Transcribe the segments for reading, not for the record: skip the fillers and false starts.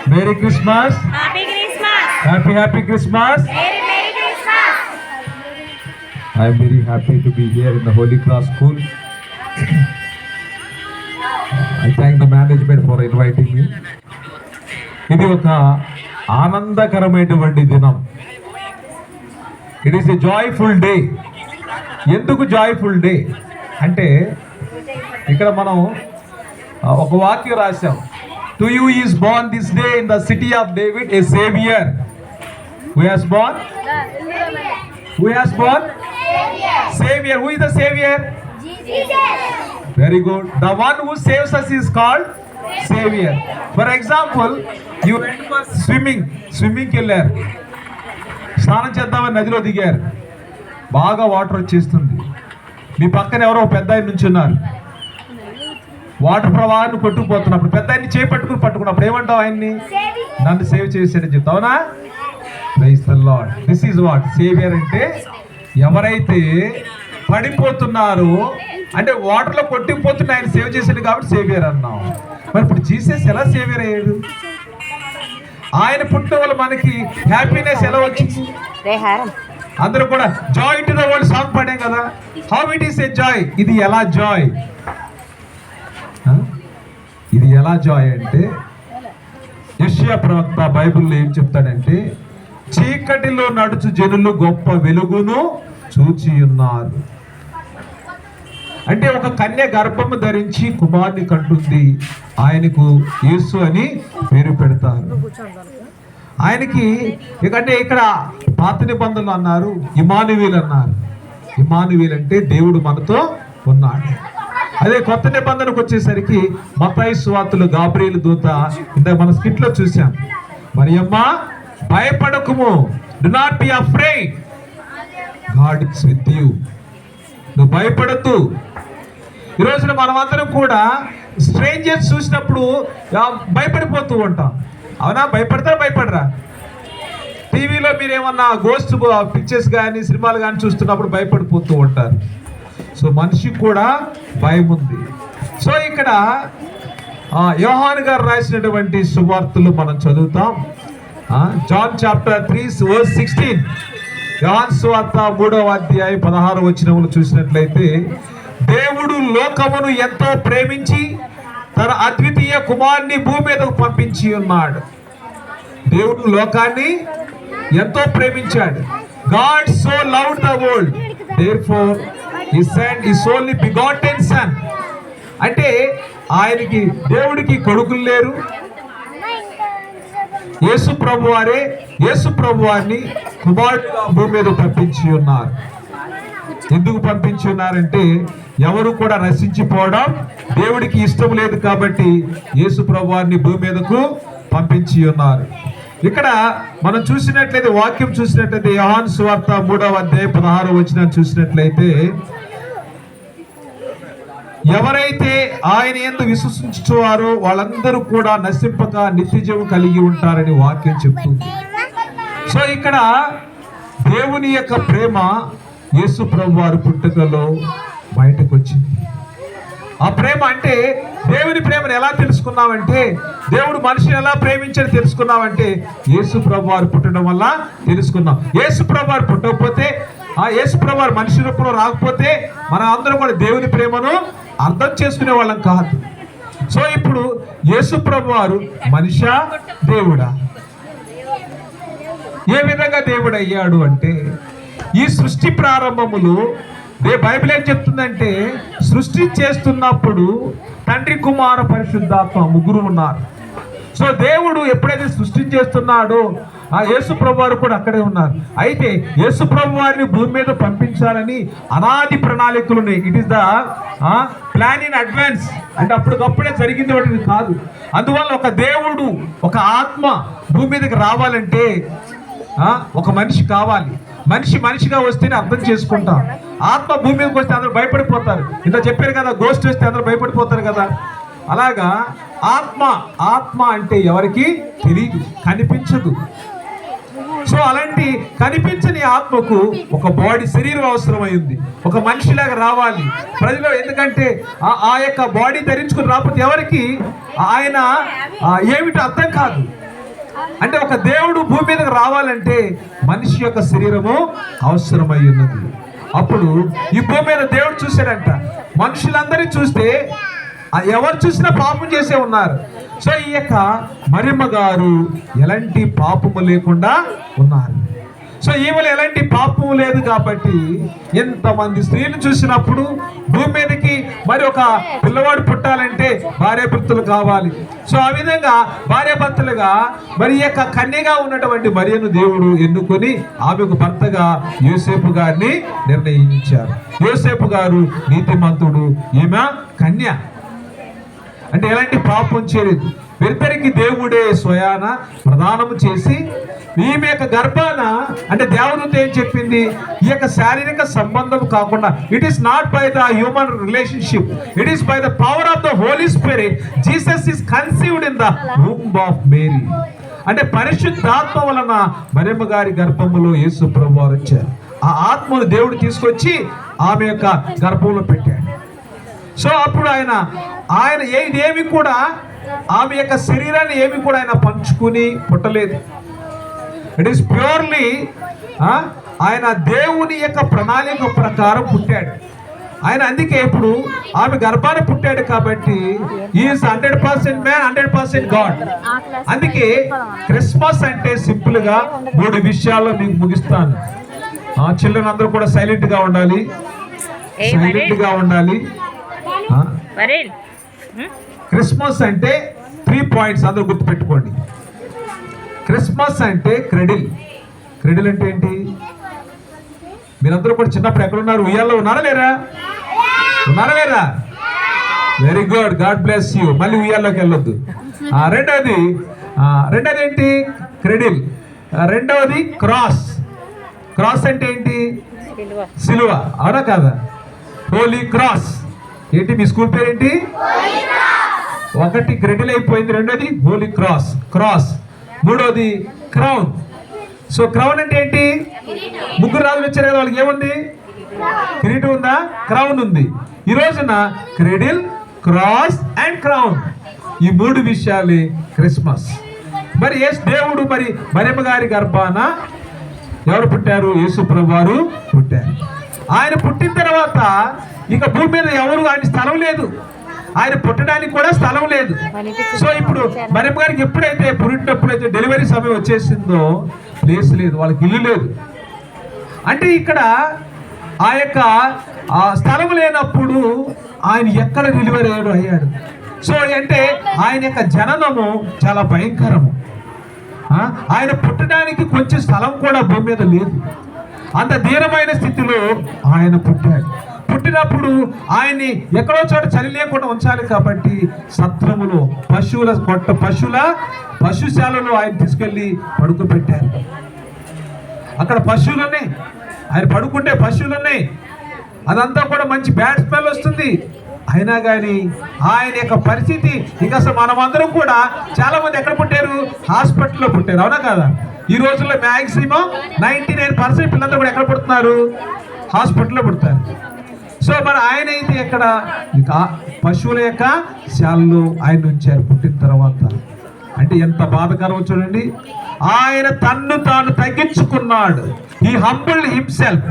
Merry Christmas. Happy Christmas. Happy Christmas. Merry Christmas. I am very happy to be here in the Holy Cross School. I thank the management for inviting me. ఇది ఒక ఆనందకరమైనటువంటి దినం. It is a joyful day. ఎందుకు joyful day అంటే ఇక్కడ మనం ఒక వాక్యం రాశాం. To you is born this day in the city of David a saviour. Who has born? Who has born? Savior. Who is the Savior? Jesus. Very good. The one who saves us is called Savior. For example, you went for swimming. Swimming వెళ్ళారు, స్నానం చేద్దామని నదిలో దిగారు. బాగా water వచ్చేస్తుంది. మీ పక్కన ఎవరో పెద్ద ఆయన నుంచున్నారు. వాటర్ ప్రవాహాన్ని కొట్టుకుపోతున్నప్పుడు పెద్ద ఆయన్ని పట్టుకున్నప్పుడు ఏమంటావు ఆయన్ని? నన్ను సేవ్ చేసాడని చెప్తావు. అవునా? Praise the Lord. This is what saviour అంటే. ఎవరైతే పడిపోతున్నారో అంటే వాటర్లో కొట్టుకుపోతున్న ఆయన సేవ్ చేశాడు కాబట్టి సేవియర్ అన్నాం. మరి ఇప్పుడు జీసస్ ఎలా సేవియర్ అయ్యాడు? ఆయన పుట్టిన వల్ల మనకి హ్యాపీనెస్ ఎలా వచ్చింది? అందరూ కూడా joy to the world song పాడాం కదా. How it is a joy. ఇది ఎలా జాయ్? ఇది ఎలా జాయ్ అంటే యెషయా ప్రవక్త బైబిల్లో ఏం చెప్తాడంటే, చీకటిలో నడుచు జనులు గొప్ప వెలుగును చూచి ఉన్నారు. అంటే ఒక కన్య గర్భము ధరించి కుమారుని కంటుంది. ఆయనకు యేసు అని పేరు పెడతారు. ఆయనకి ఎందుకంటే ఇక్కడ పాత నిబంధనలు అన్నారు, ఇమానుయేల్ అన్నారు. ఇమానుయేల్ అంటే దేవుడు మనతో ఉన్నాడు. అదే కొత్త నిబంధనకు వచ్చేసరికి మత్తయి సువార్తలో గాబ్రియేలు దూత ఇందాక మన స్కిట్లో చూసాం. మరియమ్మ భయపడకుము, do not be afraid, God is with you. నువ్వు భయపడద్దు. ఈ రోజున మనమందరం కూడా స్ట్రేంజర్స్ చూసినప్పుడు భయపడిపోతూ ఉంటాం. అవునా? భయపడరా? టీవీలో మీరు ఏమన్నా గోస్ట్ పిక్చర్స్ కానీ సినిమాలు కానీ చూస్తున్నప్పుడు భయపడిపోతూ ఉంటారు. సో మనిషికి కూడా భయం ఉంది. సో ఇక్కడ యోహాను గారు రాసినటువంటి సువార్తలు మనం చదువుతాం. John chapter 3:16. యోహాను సువార్త 3వ అధ్యాయం 16వ వచనములు చూసినట్లయితే, దేవుడు లోకమును ఎంతో ప్రేమించి తన అద్వితీయ కుమారుని భూమి మీదకు పంపించి ఉన్నాడు. దేవుడు లోకాన్ని ఎంతో ప్రేమించాడు. God so loved the world, therefore he sent his only begotten son. అంటే ఆయనకి దేవుడికి కొడుకులు లేరు. యేసు ప్రభు వారిని కుమారుడిగా భూమి మీద పంపించి ఉన్నారు. ఎందుకు పంపించి ఉన్నారంటే ఎవరు కూడా నశించిపోవడం దేవుడికి ఇష్టం లేదు కాబట్టి యేసు ప్రభు వారిని భూమి మీదకు పంపించి ఉన్నారు. ఇక్కడ మనం చూసినట్లయితే వాక్యం చూసినట్లయితే యోహాను సువార్త 3వ అధ్యాయం 16వ వచనం చూసినట్లయితే, ఎవరైతే ఆయన యందు విశ్వసించువారో వాళ్ళందరూ కూడా నశింపక నిత్యజీవం కలిగి ఉంటారని వాక్యం చెప్తుంది. సో ఇక్కడ దేవుని యొక్క ప్రేమ యేసు ప్రభు వారి పుట్టుకలో బయటకు వచ్చింది. ఆ ప్రేమ అంటే దేవుని ప్రేమను ఎలా తెలుసుకున్నామంటే, దేవుడు మనిషిని ఎలా ప్రేమించని తెలుసుకున్నామంటే యేసు ప్రభు వారు పుట్టడం వల్ల తెలుసుకున్నాం. యేసు ప్రభు వారు పుట్టకపోతే, ఆ యేసు ప్రభు వారు మనిషి రూపంలో రాకపోతే మనం అందరం కూడా దేవుని ప్రేమను అర్థం చేసుకునే వాళ్ళం కాదు. సో ఇప్పుడు యేసు ప్రభు వారు మనిషా దేవుడా? ఏ విధంగా దేవుడు అయ్యాడు అంటే, ఈ సృష్టి ప్రారంభములు బైబిల్ ఏం చెప్తుందంటే, సృష్టి చేస్తున్నప్పుడు తండ్రి కుమార పరిశుద్ధాత్మ ముగ్గురు ఉన్నారు. సో దేవుడు ఎప్పుడైతే సృష్టి చేస్తున్నాడో ఆ యేసు ప్రభు వారు కూడా అక్కడే ఉన్నారు. అయితే యేసు ప్రభు వారిని భూమి మీద పంపించాలని అనాది ప్రణాళికలు ఉన్నాయి. It is the plan in advance. అంటే అప్పటికప్పుడే జరిగింది వాటిని కాదు. అందువల్ల ఒక దేవుడు, ఒక ఆత్మ భూమి మీదకి రావాలంటే ఒక మనిషి కావాలి. మనిషిగా వస్తేనే అర్థం చేసుకుంటాం. ఆత్మ భూమి మీదకి వస్తే అందరూ భయపడిపోతారు. ఇంత చెప్పారు కదా, గోస్ట్ వస్తే అందరూ భయపడిపోతారు కదా. అలాగా ఆత్మ అంటే ఎవరికి తెలియదు, కనిపించదు. సో అలాంటి కనిపించని ఆత్మకు ఒక బాడీ, శరీరం అవసరమైంది. ఒక మనిషిలాగా రావాలి ప్రజలు. ఎందుకంటే ఆ యొక్క బాడీ ధరించుకుని రాకపోతే ఎవరికి ఆయన ఏమిటో అర్థం కాదు. అంటే ఒక దేవుడు భూమి మీదకి రావాలంటే మనిషి యొక్క శరీరము అవసరమై ఉన్నది. అప్పుడు ఈ భూమి మీద దేవుడు చూశాడంట. మనుషులందరినీ చూస్తే ఎవరు చూసినా పాపం చేసే ఉన్నారు. సో ఈ యొక్క మరియమ్మ గారు ఎలాంటి పాపము లేకుండా ఉన్నారు. సో ఈమెలో ఎలాంటి పాపము లేదు కాబట్టి ఎంతమంది స్త్రీలు చూసినప్పుడు భూమి మీదకి మరి ఒక పిల్లవాడు పుట్టాలంటే భార్యాభర్తలు కావాలి. సో ఆ విధంగా భార్యాభర్తలుగా మరి ఈ యొక్క కన్యగా ఉన్నటువంటి మరియను దేవుడు ఎన్నుకొని ఆమెకు భర్తగా యోసేపు గారిని నిర్ణయించారు. యోసేపు గారు నీతిమంతుడు, ఈమె కన్య. అంటే ఎలాంటి పాపం చేయలేదు. వీరిద్దరికి దేవుడే స్వయాన ప్రదానము చేసి ఈమె యొక్క గర్భాన అంటే దేవదూత ఏం చెప్పింది, ఈ యొక్క శారీరక సంబంధం కాకుండా it is not by the human relationship, it is by the power of the Holy Spirit Jesus is conceived in the womb of Mary. అంటే పరిశుద్ధాత్మ వలన మరియమ్మ గారి గర్భములో యేసు ప్రభువారు వచ్చారు. ఆ ఆత్మను దేవుడు తీసుకొచ్చి ఆమె యొక్క గర్భంలో పెట్టాడు. సో అప్పుడు ఆయన ఏమి కూడా ఆమె యొక్క శరీరాన్ని ఏమి కూడా ఆయన పంచుకుని పుట్టలేదు. ఇట్ ఈస్ ప్యూర్లీ ఆయన దేవుని యొక్క ప్రణాళిక ప్రకారం పుట్టాడు ఆయన. అందుకే ఇప్పుడు ఆమె గర్భాన్ని పుట్టాడు కాబట్టి ఈజ్ 100% మ్యాన్, 100% గాడ్. అందుకే క్రిస్మస్ అంటే సింపుల్ గా 3 విషయాల్లో మీకు ముగిస్తాను. చిల్డ్రన్ అందరూ కూడా సైలెంట్ గా ఉండాలి, సైలెంట్ గా ఉండాలి. క్రిస్మస్ అంటే 3 పాయింట్స్ అందరూ గుర్తుపెట్టుకోండి. క్రిస్మస్ అంటే క్రెడిల్. క్రెడిల్ అంటే ఏంటి? మీరందరూ కూడా చిన్నప్పుడు ఎక్కడున్నారు? ఉయ్యాల్లో ఉన్నారా లేరా? ఉన్నారా లేరా? Very good, God bless you. మళ్ళీ ఉయ్యాల్లోకి వెళ్ళొద్దు. రెండవది ఏంటి? క్రెడిల్. రెండవది క్రాస్. క్రాస్ అంటే ఏంటి? సిలువ. అవునా కాదా? హోలీ క్రాస్. ఏంటి మీ స్కూల్ పేరు ఏంటి? ఒకటి క్రెడిల్ అయిపోయింది, రెండోది హోలీ క్రాస్. క్రాస్. మూడోది క్రౌన్. సో క్రౌన్ అంటే ఏంటి? ముగ్గురు రాజులు వచ్చారు కదా, వాళ్ళకి ఏముంది? కిరీటం ఉందా? క్రౌన్ ఉంది. ఈ రోజున క్రెడిల్, క్రాస్ అండ్ క్రౌన్, ఈ 3 విషయాలే క్రిస్మస్. మరి దేవుడు మరి మరియమ్మ గారి గర్భాన ఎవరు పుట్టారు? యేసు ప్రభువారు పుట్టారు. ఆయన పుట్టిన తర్వాత ఇక భూమి మీద ఎవరు ఆయన స్థలం లేదు, ఆయన పుట్టడానికి కూడా స్థలం లేదు. సో ఇప్పుడు మరియమ్మ గారికి ఎప్పుడైతే పుట్టినప్పుడైతే డెలివరీ సమయం వచ్చేసిందో ప్లేస్ లేదు, వాళ్ళకి ఇల్లు లేదు. అంటే ఇక్కడ ఆ యొక్క స్థలం లేనప్పుడు ఆయన ఎక్కడ డెలివరీ అయ్యాడు. సో అంటే ఆయన యొక్క జననము చాలా భయంకరము. ఆయన పుట్టడానికి కొంచెం స్థలం కూడా భూమి మీద లేదు. అంత దీనమైన స్థితిలో ఆయన పుట్టాడు. పుట్టినప్పుడు ఆయన్ని ఎక్కడో చోట చలి లేకుండా ఉంచాలి కాబట్టి సత్రములో పశుశాలలో ఆయన తీసుకెళ్లి పడుకోబెట్టారు. అక్కడ పశువులున్నాయి, ఆయన పడుకుంటే పశువులున్నాయి. అదంతా కూడా మంచి బ్యాడ్ స్మెల్ వస్తుంది. అయినా కానీ ఆయన యొక్క పరిస్థితి ఇక అసలు మనమందరం కూడా చాలా మంది ఎక్కడ పుట్టారు? హాస్పిటల్లో పుట్టారు. అవునా కదా? ఈ రోజుల్లో మ్యాక్సిమం 99% పిల్లలందరూ కూడా ఎక్కడ పుడుతున్నారు? హాస్పిటల్లో పుడతారు. సో మరి ఆయన అయితే ఎక్కడ? ఇక పశువుల యొక్క శాలలో ఆయన ఉంచారు పుట్టిన తర్వాత. అంటే ఎంత బాధకరం చూడండి. ఆయన తన్ను తాను తగ్గించుకున్నాడు. He humbled himself.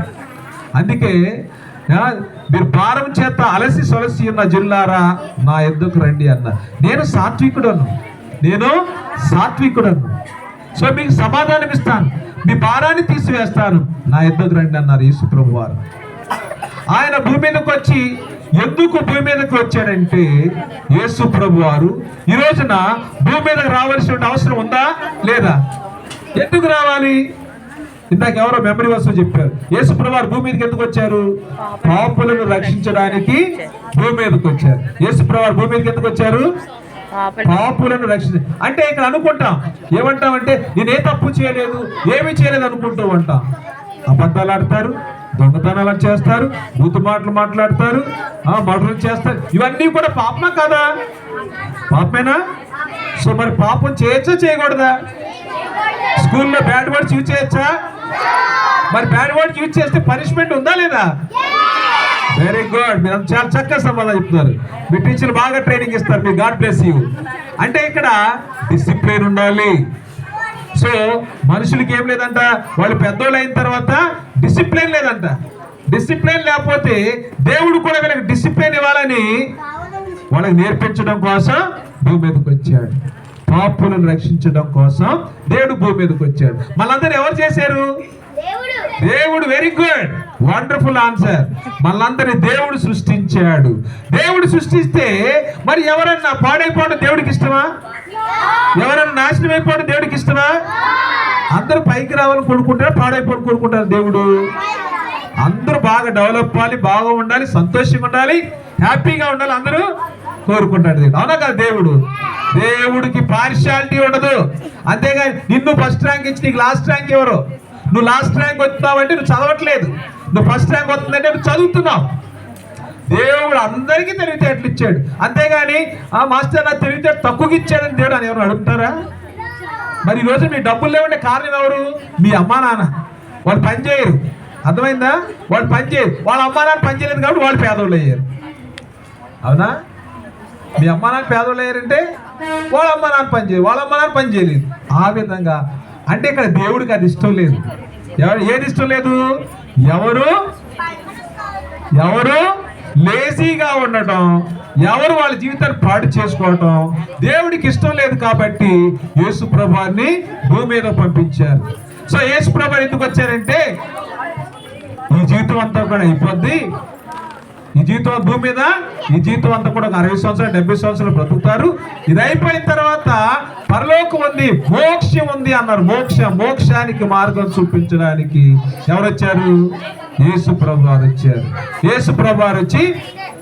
అందుకే మీరు భారం చేత అలసి సొలసి ఉన్న జిల్లారా నా ఎద్దుకు రండి అన్న. నేను సాత్వికుడను. సో మీకు సమాధానం ఇస్తాను, మీ భారాన్ని తీసివేస్తాను, నా ఎద్దుకు రండి అన్నారు యేసు ప్రభువారు. ఆయన భూమి మీదకి వచ్చి ఎందుకు భూమి మీదకి వచ్చాడంటే యేసు ప్రభువారు ఈ రోజున భూమి మీదకి రావాల్సిన అవసరం ఉందా లేదా? ఎందుకు రావాలి? ఇందాక ఎవరో మెమరీ వస్తూ చెప్పారు. యేసు ప్రభువారు భూమి మీదకి ఎందుకు వచ్చారు? పాపులను రక్షించడానికి భూమి మీదకి వచ్చారు. యేసు ప్రభువారు భూమి మీదకి ఎందుకు వచ్చారు? పాపులను రక్షించ. అంటే ఇక్కడ అనుకుంటాం, ఏమంటామంటే నేనే తప్పు చేయలేదు, ఏమీ చేయలేదు అనుకుంటూ ఉంటాం. అబద్ధాలు ఆడతారు, దొంగతనాలు చేస్తారు, బూతు మాటలు మాట్లాడతారు, మర్డర్లు చేస్తారు. ఇవన్నీ కూడా పాపమా కదా? పాపమేనా? సో మరి పాపం చేయొచ్చా చేయకూడదా? స్కూల్లో బ్యాడ్ వర్డ్స్ యూజ్ చేయొచ్చా? మరి బ్యాడ్ వర్డ్స్ యూజ్ చేస్తే పనిష్మెంట్ ఉందా లేదా? వెరీ గుడ్, మీరు చాలా చక్కగా సమాధానం చెప్తున్నారు. మీ టీచర్లు బాగా ట్రైనింగ్ ఇస్తారు. మీ గాడ్ బ్లెస్ యూ. అంటే ఇక్కడ డిసిప్లిన్ ఉండాలి, సో మనుషులకి ఏం లేదంట, వాళ్ళు పెద్దోళ్ళు అయిన తర్వాత డిసిప్లిన్ లేదంట. డిసిప్లిన్ లేకపోతే దేవుడు కూడా వీళ్ళకి డిసిప్లిన్ ఇవ్వాలని వాళ్ళకి నేర్పించడం కోసం భూమి మీదకి వచ్చాడు. పాపులను రక్షించడం కోసం దేవుడు భూమి మీదకి వచ్చాడు. మనందరూ ఎవరు చేశారు? దేవుడు. Very good, wonderful answer. మనందరి దేవుడు సృష్టించాడు. దేవుడు సృష్టిస్తే మరి ఎవరన్నా పాడైపోవడం దేవుడికి ఇష్టమా? ఎవరన్నా నాశనం అయిపోవడం దేవుడికి ఇష్టమా? అందరూ పైకి రావాలని కోరుకుంటారా, పాడైపోవడం కోరుకుంటారు? దేవుడు అందరూ బాగా డెవలప్ అవ్వాలి, బాగా ఉండాలి, సంతోషంగా ఉండాలి, హ్యాపీగా ఉండాలి అందరూ కోరుకుంటాడు దేవుడు. అవునా కదా? దేవుడికి పార్షియాలిటీ ఉండదు. అంతేగాని నిన్ను ఫస్ట్ ర్యాంక్ ఇచ్చి నీకు లాస్ట్ ర్యాంక్ ఎవరు? నువ్వు లాస్ట్ ర్యాంక్ వస్తున్నావంటే నువ్వు చదవట్లేదు, నువ్వు ఫస్ట్ ర్యాంక్ వస్తుందంటే నువ్వు చదువుతున్నావు. దేవుడు అందరికీ తెలివితేటలు ఇచ్చాడు. అంతేగాని ఆ మాస్టర్ నాకు తెలివితేటలు తక్కువగా ఇచ్చాడని దేవుడు అని ఎవరు అడుగుతారా? మరి ఈరోజు మీ డబ్బులు లేవంటే కారణం ఎవరు? మీ అమ్మా నాన్న. వాళ్ళు పని చేయరు, అర్థమైందా? వాళ్ళు పని చేయరు, వాళ్ళ అమ్మా నాన్న పని చేయలేదు కాబట్టి వాళ్ళు పేదోళ్ళు అయ్యారు. అవునా? మీ అమ్మా నాన్న పేదోళ్ళు అయ్యారంటే వాళ్ళ అమ్మా నాన్న పని చేయరు, వాళ్ళ అమ్మా నాన్న పని చేయలేదు. ఆ విధంగా అంటే ఇక్కడ దేవుడికి అది ఇష్టం లేదు. ఏది ఇష్టం లేదు? ఎవరు లేజీగా ఉండటం, ఎవరు వాళ్ళ జీవితాన్ని పాడు చేసుకోవటం దేవుడికి ఇష్టం లేదు. కాబట్టి యేసు ప్రభువుని భూమి మీద పంపించారు. సో యేసు ప్రభువు ఎందుకు వచ్చారంటే ఈ జీవితం అంతా కూడా అయిపోద్ది, ఈ జీవితం భూమి మీద ఈ జీవితం అంతా కూడా 60 సంవత్సరాలు 70 సంవత్సరాలు బ్రతుకుతారు. ఇది అయిపోయిన తర్వాత పరలోకం ఉంది, మోక్షం ఉంది అన్నారు. మోక్షానికి మార్గం చూపించడానికి ఎవరు వచ్చారు? యేసు ప్రభు వారు వచ్చారు. యేసు ప్రభు వారు వచ్చి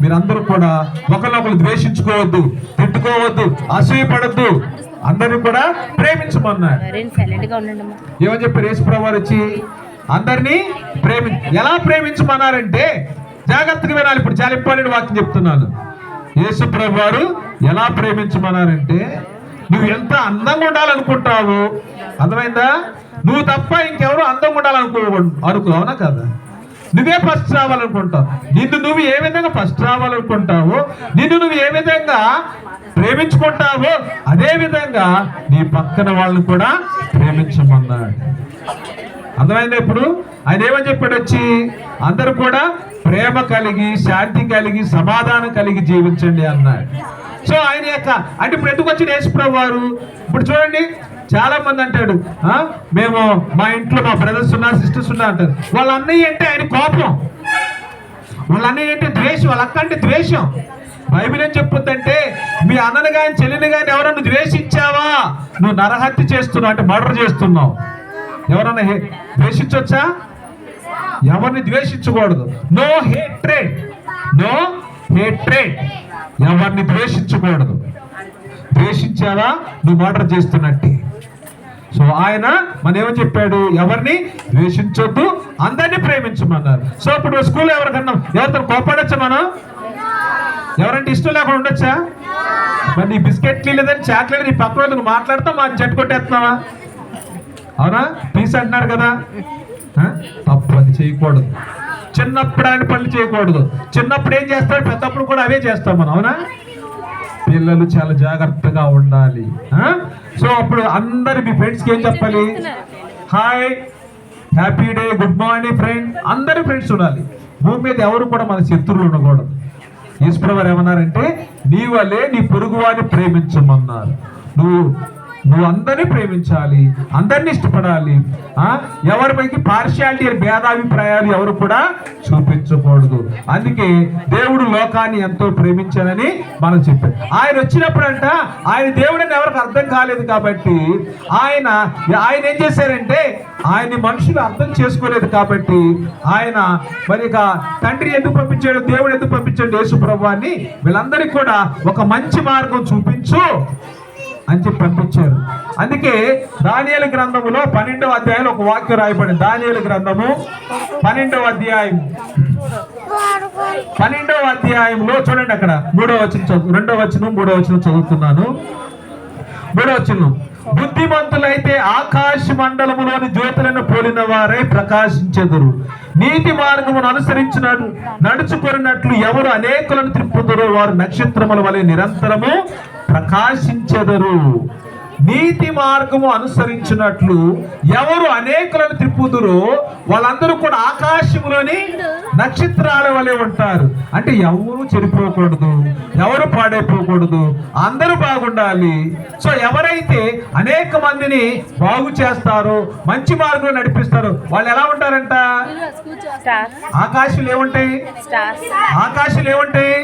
మీరందరూ కూడా ఒకరినొకరు ద్వేషించుకోవద్దు, తిట్టుకోవద్దు, అసూయపడద్దు, అందరినీ కూడా ప్రేమించమన్నారు. ఏమని చెప్పారు? యేసు ప్రభు వారు వచ్చి అందరినీ ఎలా ప్రేమించమన్నారంటే జాగ్రత్తగా వినాలి. ఇప్పుడు చాలా ఇంపార్టెంట్ వాక్యం చెప్తున్నాను. యేసు ప్రభు వారు ఎలా ప్రేమించమన్నారంటే నువ్వు ఎంత అందంగా ఉండాలనుకుంటావు, అర్థమైందా? నువ్వు తప్ప ఇంకెవరు అందంగా ఉండాలనుకో. అవునా కదా? నువ్వే ఫస్ట్ రావాలనుకుంటావు. నిన్ను నువ్వు ఏ విధంగా ఫస్ట్ రావాలనుకుంటావో, నిన్ను నువ్వు ఏ విధంగా ప్రేమించుకుంటావో అదే విధంగా నీ పక్కన వాళ్ళని కూడా ప్రేమించమన్నాడు. అర్థమైందా? ఇప్పుడు ఆయన ఏమని చెప్పాడు? వచ్చి అందరూ కూడా ప్రేమ కలిగి, శాంతి కలిగి, సమాధానం కలిగి జీవించండి అన్నాడు. సో ఆయన యొక్క అంటే ఇప్పుడు ఎందుకు వచ్చిన యేసు ప్రభు వారు? ఇప్పుడు చూడండి, చాలా మంది అంటాడు మేము మా ఇంట్లో మా బ్రదర్స్ ఉన్నారు, సిస్టర్స్ ఉన్నారు అంటారు. వాళ్ళ అన్నయ్య అంటే ఆయన కోపం, వాళ్ళ అన్నయ్య అంటే ద్వేషం, వాళ్ళ అక్క అంటే ద్వేషం. బైబిల్ ఏం చెప్పుద్దంటే మీ అన్నను కానీ చెల్లిని కానీ ఎవరన్నా ద్వేషించావా నువ్వు నరహత్య చేస్తున్నావు, అంటే మర్డర్ చేస్తున్నావు. ఎవరన్నా ద్వేషించవచ్చా? ఎవరిని ద్వేషించకూడదు. నో హేట్రేడ్, ఎవరిని ద్వేషించకూడదు. ద్వేషించావా నువ్వు మర్డర్ చేస్తున్నట్టే. సో ఆయన మన ఏమని చెప్పాడు? ఎవరిని ద్వేషించొద్దు, అందరినీ ప్రేమించమన్నారు. సో ఇప్పుడు స్కూల్లో ఎవరికన్నా ఎవరితో కోపడచ్చా? మనం ఎవరంటే ఇష్టం లేకుండా ఉండొచ్చా? మరి నీ బిస్కెట్లు లేదని చాక్లెట్ నీ పక్కన నువ్వు మాట్లాడుతావు, మా చెట్టు కొట్టేస్తున్నావా? అవునా? పీస్ అంటున్నారు కదా, తప్పు, అది చేయకూడదు. చిన్నప్పుడు ఆయన పనులు చేయకూడదు. చిన్నప్పుడు ఏం చేస్తారు, పెద్దప్పుడు కూడా అవే చేస్తాం మనం. అవునా? పిల్లలు చాలా జాగ్రత్తగా ఉండాలి. సో అప్పుడు అందరు మీ ఫ్రెండ్స్కి ఏం చెప్పాలి? Hi, happy day, good morning friend. అందరూ ఫ్రెండ్స్ ఉండాలి. భూమి మీద ఎవరు కూడా మన శత్రువులు ఉండకూడదు. యేసు ప్రభువు ఏమన్నారంటే నీ వల్లే నీ పొరుగు వారిని ప్రేమించమన్నారు. నువ్వు అందరినీ ప్రేమించాలి, అందరినీ ఇష్టపడాలి. ఎవరిపైకి పార్షియాలిటీ, భేదాభిప్రాయాలు ఎవరు కూడా చూపించకూడదు. అందుకే దేవుడు లోకాన్ని ఎంతో ప్రేమించాలని మనం చెప్పాం. ఆయన వచ్చినప్పుడంట ఆయన దేవుడని ఎవరికి అర్థం కాలేదు కాబట్టి ఆయన ఏం చేశారంటే ఆయన్ని మనుషులు అర్థం చేసుకోలేదు కాబట్టి ఆయన మరి ఇక తండ్రి ఎందుకు పంపించాడు, దేవుడు ఎందుకు పంపించాడు యేసు ప్రభువుని, వీళ్ళందరికీ కూడా ఒక మంచి మార్గం చూపించు అని చెప్పి పంపించారు. అందుకే దానియేలు గ్రంథములో 12వ అధ్యాయంలో ఒక వాక్యం రాయబడింది. దానియేలు గ్రంథము 12వ అధ్యాయంలో చూడండి, అక్కడ 3వ వచనం 2వ వచనం 3వ వచనం చదువుతున్నాను. 3వ వచనం, బుద్ధిమంతులైతే ఆకాశ మండలములోని జ్యోతులను పోలిన వారై ప్రకాశించెదరు. నీతి మార్గమును అనుసరించినట్టు నడుచుకున్నట్లు ఎవరు అనేకులను త్రిప్పుదురో వారు నక్షత్రముల వలె నిరంతరము ప్రకాశించెదరు. నీతి మార్గము అనుసరించినట్లు ఎవరు అనేకులను తిప్పుదురో వాళ్ళందరూ కూడా ఆకాశంలోని నక్షత్రాల వలె ఉంటారు. అంటే ఎవరు చెడిపోకూడదు, ఎవరు పాడైపోకూడదు, అందరూ బాగుండాలి. సో ఎవరైతే అనేక మందిని బాగు చేస్తారో, మంచి మార్గంలో నడిపిస్తారో వాళ్ళు ఎలా ఉంటారంట? ఆకాశాలు ఏముంటాయి? ఆకాశాలు ఏముంటాయి?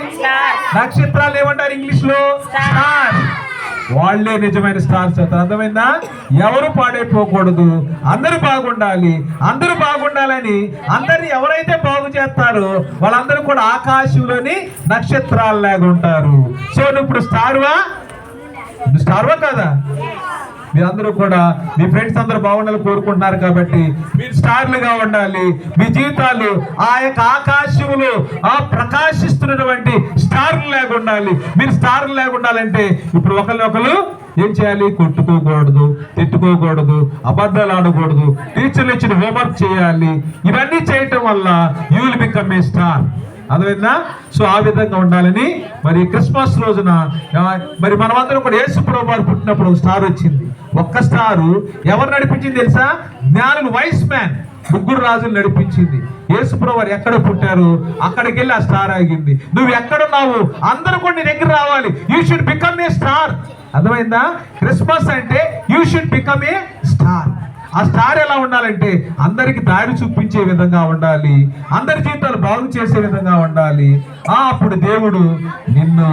నక్షత్రాలు ఏమంటారు ఇంగ్లీష్ లో? స్టార్. వాళ్ళే నిజమైన స్టార్స్ అవుతారు. అర్థమైందా? ఎవరు పాడైపోకూడదు, అందరూ బాగుండాలి. అందరూ బాగుండాలని అందరిని ఎవరైతే బాగు చేస్తారో వాళ్ళందరూ కూడా ఆకాశంలోని నక్షత్రాల్లాగా ఉంటారు. సో నువ్వు ఇప్పుడు స్టార్వా కదా? మీరందరూ కూడా మీ ఫ్రెండ్స్ అందరూ బాగుండాలని కోరుకుంటున్నారు కాబట్టి మీరు స్టార్లుగా ఉండాలి. మీ జీవితాలు ఆ యొక్క ఆకాశంలో ప్రకాశిస్తున్నటువంటి స్టార్లు లాగా ఉండాలి. మీరు స్టార్లు లాగా ఉండాలంటే ఇప్పుడు ఒకరు ఏం చేయాలి? కొట్టుకోకూడదు, తిట్టుకోకూడదు, అబద్ధాలు ఆడకూడదు, టీచర్లు ఇచ్చిన హోంవర్క్ చేయాలి. ఇవన్నీ చేయటం వల్ల you will become a star. అర్థమైందా? సో ఆ విధంగా ఉండాలని మరి క్రిస్మస్ రోజున మరి మనమందరం కూడా యేసు ప్రభువు వారు పుట్టినప్పుడు ఒక స్టార్ వచ్చింది. ఒక్క స్టారు ఎవరు నడిపించింది తెలుసా? జ్ఞానులు, వైస్ మ్యాన్, 3 రాజులు నడిపించింది. యేసు ప్రభువు వారు ఎక్కడ పుట్టారు అక్కడికి వెళ్ళి ఆ స్టార్ ఆగింది. నువ్వు ఎక్కడున్నావు? అందరూ కూడా నీ దగ్గర రావాలి. You should become a star. అర్థమైందా? క్రిస్మస్ అంటే you should become a star. ఆ స్టార్ ఎలా ఉండాలంటే అందరికి దారి చూపించే విధంగా ఉండాలి, అందరి జీవితాలు బాగు చేసే విధంగా ఉండాలి. అప్పుడు దేవుడు నిన్ను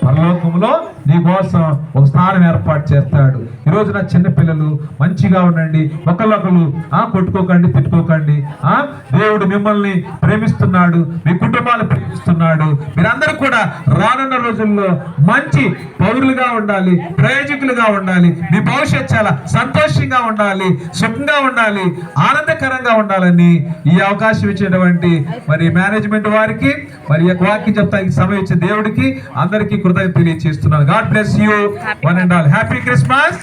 పరలోకంలో నీ కోసం ఒక స్థానం ఏర్పాటు చేస్తాడు. ఈరోజు నా చిన్నపిల్లలు మంచిగా ఉండండి, ఒకళ్ళొకరు కొట్టుకోకండి, తిట్టుకోకండి. దేవుడు మిమ్మల్ని ప్రేమిస్తున్నాడు, మీ కుటుంబాలు ప్రేమిస్తున్నాడు. మీరందరూ కూడా రానున్న రోజుల్లో మంచి పౌరులుగా ఉండాలి, ప్రయోజకులుగా ఉండాలి. మీ భవిష్యత్తు చాలా సంతోషంగా ఉండాలి, సుఖంగా ఉండాలి, ఆనందకరంగా ఉండాలని ఈ అవకాశం ఇచ్చేటువంటి మరి మేనేజ్మెంట్ వారికి, మరి వాక్యం చెప్తానికి సమయం ఇచ్చే దేవుడికి అందరికీ కృతజ్ఞతలు తెలియజేస్తున్నాను. God bless you one and all. Happy Christmas.